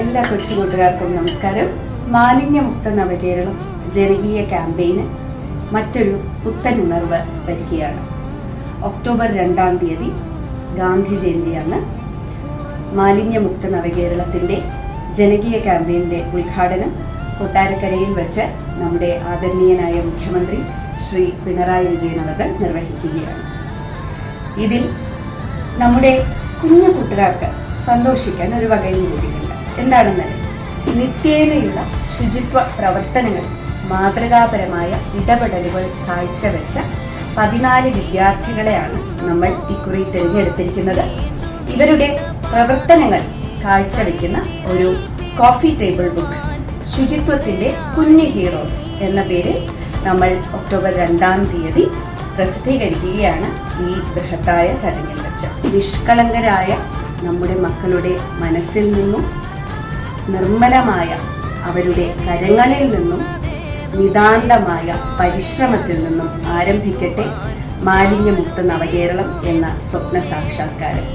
എല്ലാ കൊച്ചുകൂട്ടുകാർക്കും നമസ്കാരം. മാലിന്യമുക്ത നവകേരളം ജനകീയ ക്യാമ്പയിന് മറ്റൊരു പുത്തൻ ഉണർവ് വരികയാണ്. ഒക്ടോബർ 2-ാം തീയതി ഗാന്ധി ജയന്തിയാണ്. മാലിന്യമുക്ത നവകേരളത്തിൻ്റെ ജനകീയ ക്യാമ്പയിൻ്റെ ഉദ്ഘാടനം കൊട്ടാരക്കരയിൽ വെച്ച് നമ്മുടെ ആദരണീയനായ മുഖ്യമന്ത്രി ശ്രീ പിണറായി വിജയൻ അവർ നിർവഹിക്കുകയാണ്. ഇതിൽ നമ്മുടെ കുഞ്ഞു കൂട്ടുകാർക്ക് സന്തോഷിക്കാൻ ഒരു വകയും കൂടിയുണ്ട്. എന്താണെന്നല്ലേ, നിത്യേനയുള്ള ശുചിത്വ പ്രവർത്തനങ്ങൾ മാതൃകാപരമായ ഇടപെടലുകൾ കാഴ്ചവെച്ച 14 വിദ്യാർത്ഥികളെയാണ് നമ്മൾ ഇക്കുറി തിരഞ്ഞെടുത്തിരിക്കുന്നത്. ഇവരുടെ പ്രവർത്തനങ്ങൾ കാഴ്ചവെക്കുന്ന ഒരു കോഫി ടേബിൾ ബുക്ക് ശുചിത്വത്തിന്റെ കുഞ്ഞു ഹീറോസ് എന്ന പേരിൽ നമ്മൾ ഒക്ടോബർ 2-ാം തീയതി പ്രസിദ്ധീകരിക്കുകയാണ്. ഈ ബൃഹത്തായ ചടങ്ങിൽ വെച്ച് നിഷ്കളങ്കരായ നമ്മുടെ മക്കളുടെ മനസ്സിൽ നിന്നും നിർമ്മലമായ അവരുടെ കരങ്ങളിൽ നിന്നും നിതാന്തമായ പരിശ്രമത്തിൽ നിന്നും ആരംഭിക്കട്ടെ മാലിന്യമുക്ത നവകേരളം എന്ന സ്വപ്ന സാക്ഷാത്കാരം.